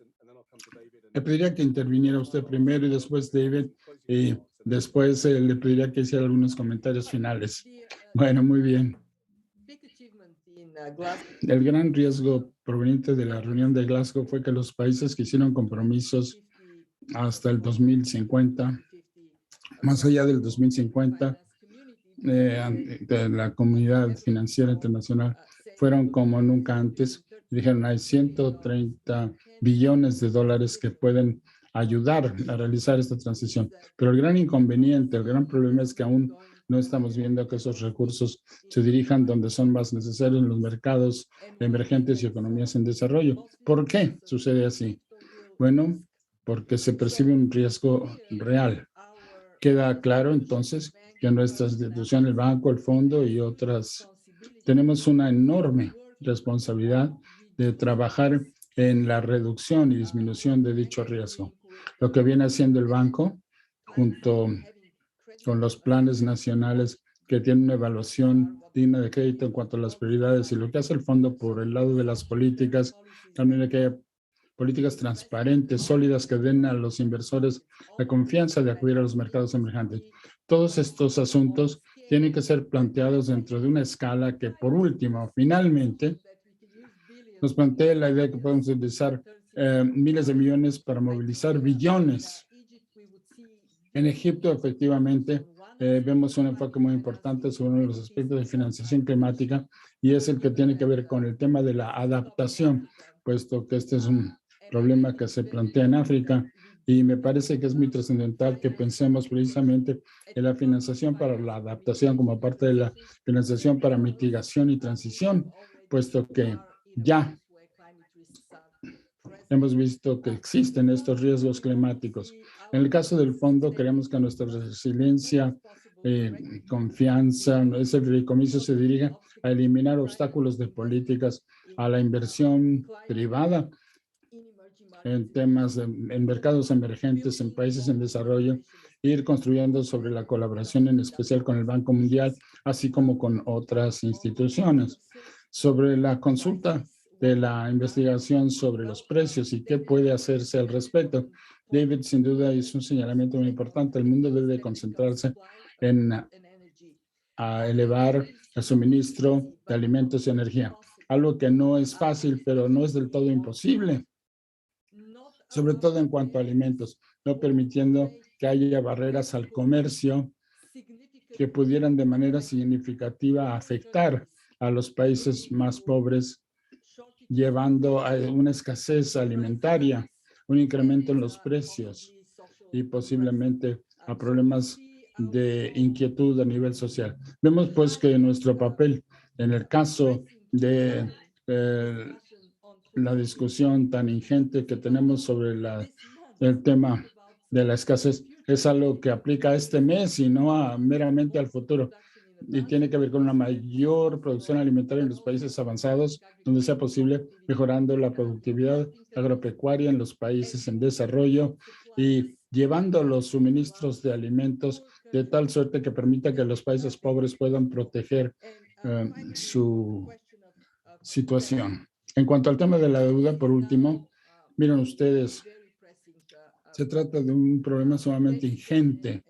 le pediría que interviniera usted primero y después David, y después le pediría que hiciera algunos comentarios finales. Bueno, muy bien. El gran riesgo proveniente de la reunión de Glasgow fue que los países que hicieron compromisos hasta el 2050, más allá del 2050, de la comunidad financiera internacional, fueron como nunca antes. Dijeron, hay 130 billones de dólares que pueden ayudar a realizar esta transición. Pero el gran inconveniente, el gran problema es que aún no estamos viendo que esos recursos se dirijan donde son más necesarios, en los mercados emergentes y economías en desarrollo. ¿Por qué sucede así? Bueno, porque se percibe un riesgo real. Queda claro entonces que nuestras instituciones, el banco, el fondo y otras, tenemos una enorme responsabilidad de trabajar en la reducción y disminución de dicho riesgo. Lo que viene haciendo el banco, junto con los planes nacionales que tienen una evaluación digna de crédito en cuanto a las prioridades, y lo que hace el fondo por el lado de las políticas, también que haya políticas transparentes, sólidas, que den a los inversores la confianza de acudir a los mercados emergentes. Todos estos asuntos tienen que ser planteados dentro de una escala que, por último, finalmente, nos plantea la idea de que podemos utilizar miles de millones para movilizar billones. En Egipto, efectivamente, vemos un enfoque muy importante sobre uno de los aspectos de financiación climática y es el que tiene que ver con el tema de la adaptación, puesto que este es un problema que se plantea en África y me parece que es muy trascendental que pensemos precisamente en la financiación para la adaptación como parte de la financiación para mitigación y transición, puesto que ya hemos visto que existen estos riesgos climáticos. En el caso del fondo, queremos que nuestra resiliencia, confianza, ese fideicomiso se dirija a eliminar obstáculos de políticas a la inversión privada en temas, en mercados emergentes, en países en desarrollo, ir construyendo sobre la colaboración en especial con el Banco Mundial, así como con otras instituciones. Sobre la consulta de la investigación sobre los precios y qué puede hacerse al respecto, David sin duda hizo un señalamiento muy importante. El mundo debe concentrarse en elevar el suministro de alimentos y energía, algo que no es fácil, pero no es del todo imposible, sobre todo en cuanto a alimentos, no permitiendo que haya barreras al comercio que pudieran de manera significativa afectar a los países más pobres, llevando a una escasez alimentaria, un incremento en los precios y posiblemente a problemas de inquietud a nivel social. Vemos pues que nuestro papel en el caso de la discusión tan ingente que tenemos sobre el tema de la escasez es algo que aplica a este mes y no meramente al futuro. Y tiene que ver con una mayor producción alimentaria en los países avanzados, donde sea posible, mejorando la productividad agropecuaria en los países en desarrollo y llevando los suministros de alimentos de tal suerte que permita que los países pobres puedan proteger su situación. En cuanto al tema de la deuda, por último, miren ustedes, se trata de un problema sumamente ingente.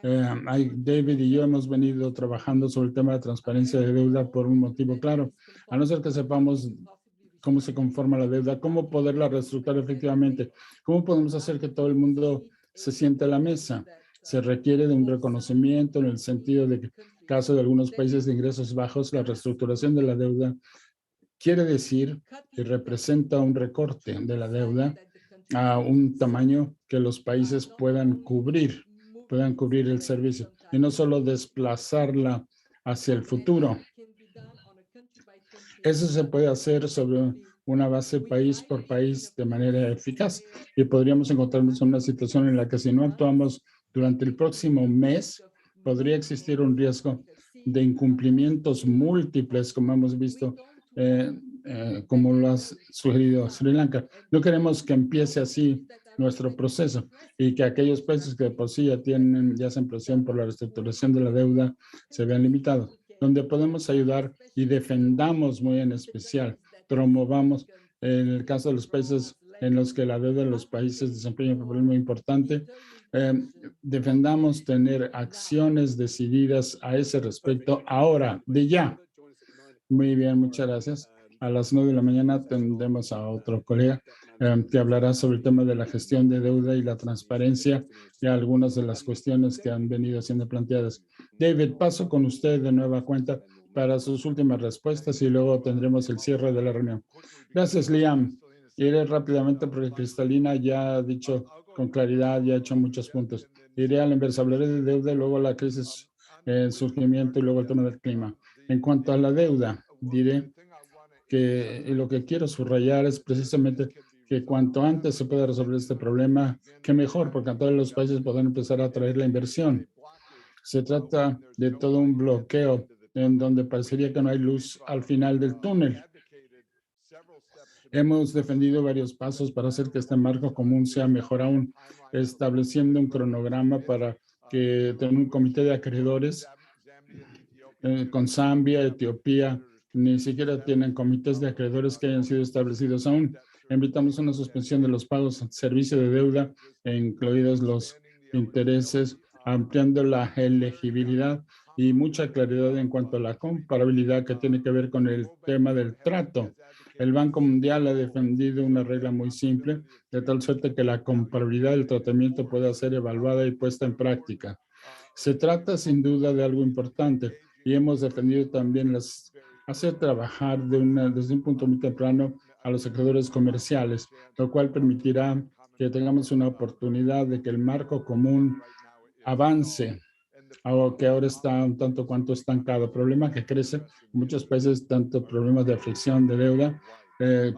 David y yo hemos venido trabajando sobre el tema de transparencia de deuda por un motivo claro. A no ser que sepamos cómo se conforma la deuda, cómo poderla reestructurar efectivamente, cómo podemos hacer que todo el mundo se siente a la mesa. Se requiere de un reconocimiento en el sentido de que, en el caso de algunos países de ingresos bajos, la reestructuración de la deuda quiere decir que representa un recorte de la deuda a un tamaño que los países puedan cubrir el servicio y no solo desplazarla hacia el futuro. Eso se puede hacer sobre una base país por país de manera eficaz y podríamos encontrarnos en una situación en la que si no actuamos durante el próximo mes, podría existir un riesgo de incumplimientos múltiples, como hemos visto, como lo ha sugerido Sri Lanka. No queremos que empiece así nuestro proceso y que aquellos países que por sí ya hacen presión por la reestructuración de la deuda se vean limitados. Donde podemos ayudar y defendamos muy en especial, promovamos en el caso de los países en los que la deuda de los países desempeña un papel muy importante, defendamos tener acciones decididas a ese respecto ahora, de ya. Muy bien, muchas gracias. A las 9 de la mañana tendremos a otro colega que hablará sobre el tema de la gestión de deuda y la transparencia y algunas de las cuestiones que han venido siendo planteadas. David, paso con usted de nueva cuenta para sus últimas respuestas y luego tendremos el cierre de la reunión. Gracias, Liam. Iré rápidamente porque Cristalina ya ha dicho con claridad, ya ha hecho muchos puntos. Iré al inverso, hablaré de deuda y luego la crisis, el surgimiento y luego el tema del clima. En cuanto a la deuda, diré que lo que quiero subrayar es precisamente que cuanto antes se pueda resolver este problema, que mejor, porque a todos los países puedan empezar a atraer la inversión. Se trata de todo un bloqueo en donde parecería que no hay luz al final del túnel. Hemos defendido varios pasos para hacer que este marco común sea mejor aún, estableciendo un cronograma para que tenga un comité de acreedores con Zambia, Etiopía, ni siquiera tienen comités de acreedores que hayan sido establecidos aún. Invitamos a una suspensión de los pagos de servicio de deuda, incluidos los intereses, ampliando la elegibilidad y mucha claridad en cuanto a la comparabilidad que tiene que ver con el tema del trato. El Banco Mundial ha defendido una regla muy simple, de tal suerte que la comparabilidad del tratamiento pueda ser evaluada y puesta en práctica. Se trata sin duda de algo importante y hemos defendido también hacer trabajar desde un punto muy temprano a los sectores comerciales, lo cual permitirá que tengamos una oportunidad de que el marco común avance, que ahora está un tanto cuanto estancado. Problema que crece en muchos países, tanto problemas de aflicción, de deuda,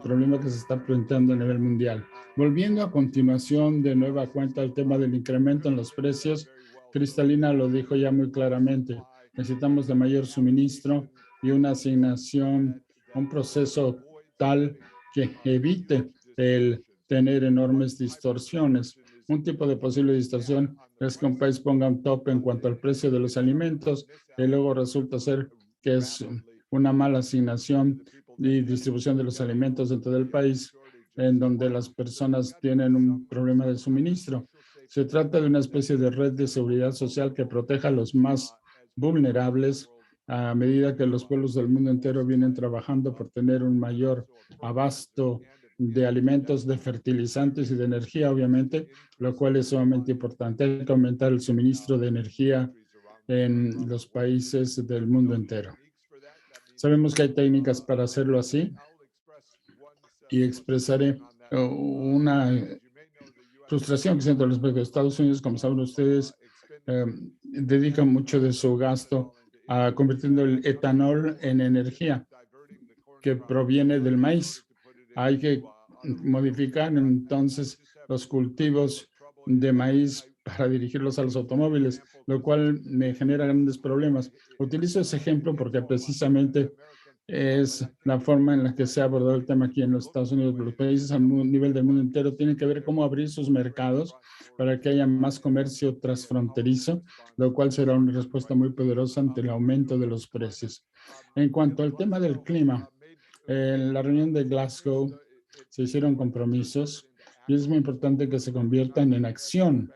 problema que se está planteando a nivel mundial. Volviendo a continuación de nueva cuenta el tema del incremento en los precios, Cristalina lo dijo ya muy claramente. Necesitamos de mayor suministro y una asignación, un proceso tal que evite el tener enormes distorsiones. Un tipo de posible distorsión es que un país ponga un tope en cuanto al precio de los alimentos y luego resulta ser que es una mala asignación y distribución de los alimentos dentro del país, en donde las personas tienen un problema de suministro. Se trata de una especie de red de seguridad social que proteja a los más vulnerables a medida que los pueblos del mundo entero vienen trabajando por tener un mayor abasto de alimentos, de fertilizantes y de energía, obviamente, lo cual es sumamente importante. Hay que aumentar el suministro de energía en los países del mundo entero. Sabemos que hay técnicas para hacerlo así y expresaré una frustración que siento respecto a Estados Unidos. Como saben ustedes, dedican mucho de su gasto a convirtiendo el etanol en energía que proviene del maíz. Hay que modificar entonces los cultivos de maíz para dirigirlos a los automóviles, lo cual me genera grandes problemas. Utilizo ese ejemplo porque precisamente es la forma en la que se ha abordado el tema aquí en los Estados Unidos. Los países a nivel del mundo entero tienen que ver cómo abrir sus mercados para que haya más comercio transfronterizo, lo cual será una respuesta muy poderosa ante el aumento de los precios. En cuanto al tema del clima, en la reunión de Glasgow se hicieron compromisos y es muy importante que se conviertan en acción.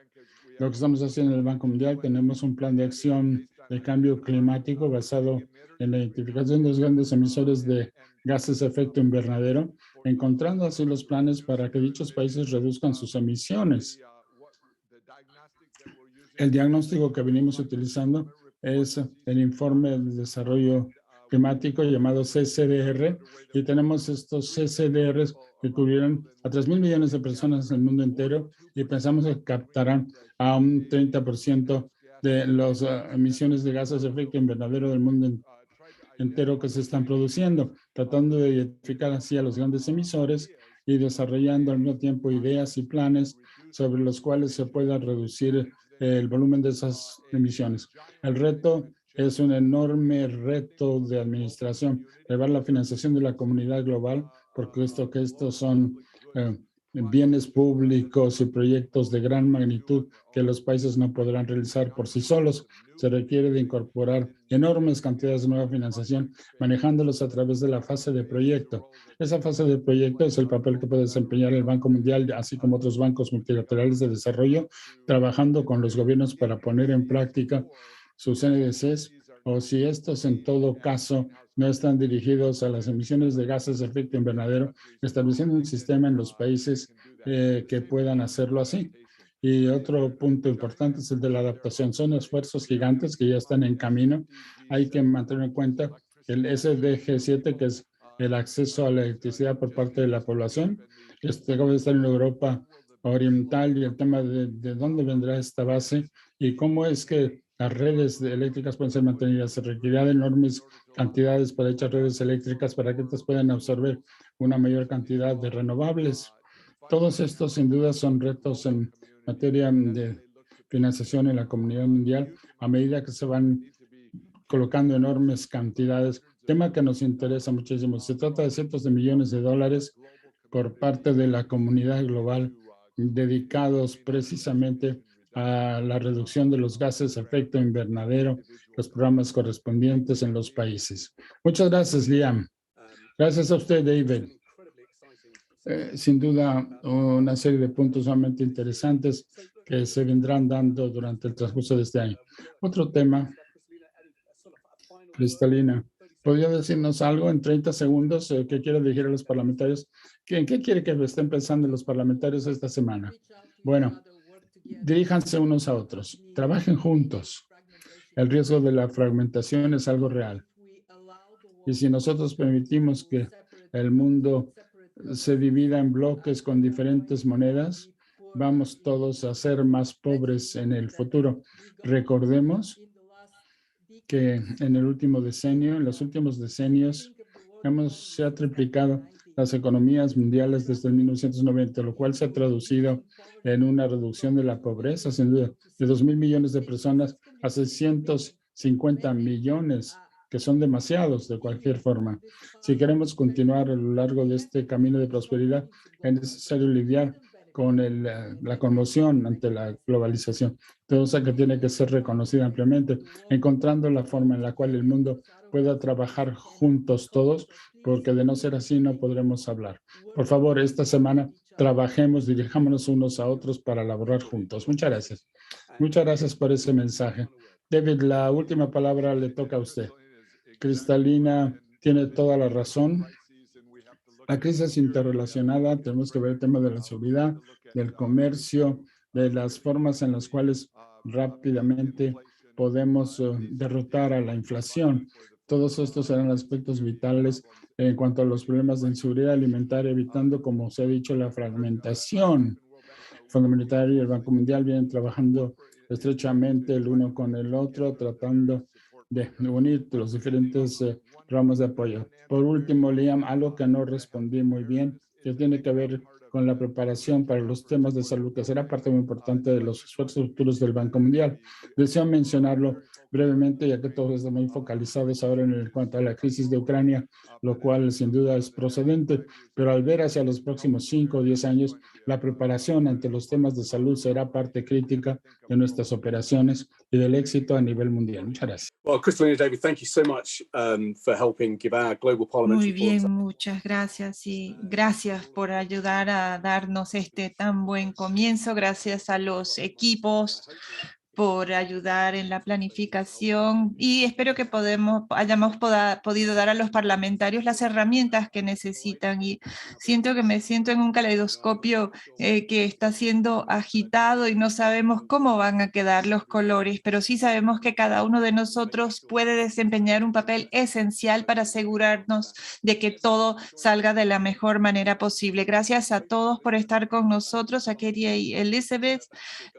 Lo que estamos haciendo en el Banco Mundial, tenemos un plan de acción de cambio climático basado en la identificación de los grandes emisores de gases de efecto invernadero, encontrando así los planes para que dichos países reduzcan sus emisiones. El diagnóstico que venimos utilizando es el informe de desarrollo climático llamado CCDR, y tenemos estos CCDRs que cubrirán a 3,000 millones de personas en el mundo entero y pensamos que captarán a un 30% de las emisiones de gases de efecto invernadero del mundo entero que se están produciendo, tratando de identificar así a los grandes emisores y desarrollando al mismo tiempo ideas y planes sobre los cuales se pueda reducir el volumen de esas emisiones. El reto es un enorme reto de administración, llevar la financiación de la comunidad global, porque estos son bienes públicos y proyectos de gran magnitud que los países no podrán realizar por sí solos. Se requiere de incorporar enormes cantidades de nueva financiación, manejándolos a través de la fase de proyecto. Esa fase de proyecto es el papel que puede desempeñar el Banco Mundial, así como otros bancos multilaterales de desarrollo, trabajando con los gobiernos para poner en práctica sus NDCs, o si estos en todo caso no están dirigidos a las emisiones de gases de efecto invernadero, estableciendo un sistema en los países que puedan hacerlo así. Y otro punto importante es el de la adaptación. Son esfuerzos gigantes que ya están en camino. Hay que mantener en cuenta el SDG 7, que es el acceso a la electricidad por parte de la población. Acaba de estar en Europa Oriental y el tema de dónde vendrá esta base y cómo es que las redes eléctricas pueden ser mantenidas. Se requerirá de enormes cantidades para dichas redes eléctricas para que estas puedan absorber una mayor cantidad de renovables. Todos estos sin duda son retos en materia de financiación en la comunidad mundial a medida que se van colocando enormes cantidades, tema que nos interesa muchísimo. Se trata de cientos de millones de dólares por parte de la comunidad global dedicados precisamente a la reducción de los gases de efecto invernadero, los programas correspondientes en los países. Muchas gracias, Liam. Gracias a usted, David. sin duda una serie de puntos sumamente interesantes que se vendrán dando durante el transcurso de este año. Otro tema, Cristalina, ¿podría decirnos algo en 30 segundos que quiere dirigir a los parlamentarios? ¿En qué quiere que estén pensando los parlamentarios esta semana? Bueno, diríjanse unos a otros, trabajen juntos. El riesgo de la fragmentación es algo real. Y si nosotros permitimos que el mundo se divida en bloques con diferentes monedas, vamos todos a ser más pobres en el futuro. Recordemos que en el último decenio, en los últimos decenios, se ha triplicado las economías mundiales desde el 1990, lo cual se ha traducido en una reducción de la pobreza, sin duda, de 2.000 millones de personas a 650 millones, que son demasiados de cualquier forma. Si queremos continuar a lo largo de este camino de prosperidad, es necesario lidiar con la conmoción ante la globalización, cosa que tiene que ser reconocida ampliamente, encontrando la forma en la cual el mundo pueda trabajar juntos todos, porque de no ser así no podremos hablar. Por favor, esta semana trabajemos, dirijámonos unos a otros para laborar juntos. Muchas gracias. Muchas gracias por ese mensaje. David, la última palabra le toca a usted. Cristalina tiene toda la razón. La crisis interrelacionada, tenemos que ver el tema de la seguridad, del comercio, de las formas en las cuales rápidamente podemos derrotar a la inflación. Todos estos serán aspectos vitales en cuanto a los problemas de inseguridad alimentaria, evitando, como se ha dicho, la fragmentación. El Fondo Monetario y el Banco Mundial vienen trabajando estrechamente el uno con el otro, tratando de unir los diferentes ramos de apoyo. Por último, Liam, algo que no respondí muy bien, que tiene que ver con la preparación para los temas de salud, que será parte muy importante de los esfuerzos futuros del Banco Mundial. Deseo mencionarlo brevemente, ya que todos estamos muy focalizados ahora en cuanto a la crisis de Ucrania, lo cual sin duda es procedente, pero al ver hacia los próximos 5 o 10 años, la preparación ante los temas de salud será parte crítica de nuestras operaciones y del éxito a nivel mundial. Muchas gracias. Well, Cristalina, David, thank you so much for helping give our global parliamentary Muy bien, muchas gracias y gracias por ayudar a darnos este tan buen comienzo. Gracias a los equipos por ayudar en la planificación y espero que hayamos podido dar a los parlamentarios las herramientas que necesitan, y siento que me siento en un caleidoscopio que está siendo agitado y no sabemos cómo van a quedar los colores, pero sí sabemos que cada uno de nosotros puede desempeñar un papel esencial para asegurarnos de que todo salga de la mejor manera posible. Gracias a todos por estar con nosotros, a Keria y Elizabeth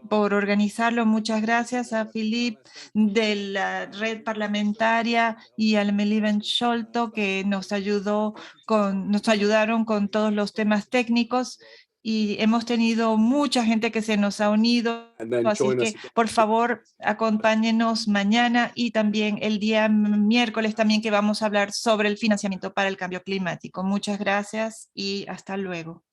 por organizarlo. Muchas gracias a Philippe de la red parlamentaria y al Meliven Sholto que nos ayudaron con todos los temas técnicos, y hemos tenido mucha gente que se nos ha unido, así que por favor acompáñenos mañana y también el día miércoles también, que vamos a hablar sobre el financiamiento para el cambio climático. Muchas gracias y hasta luego.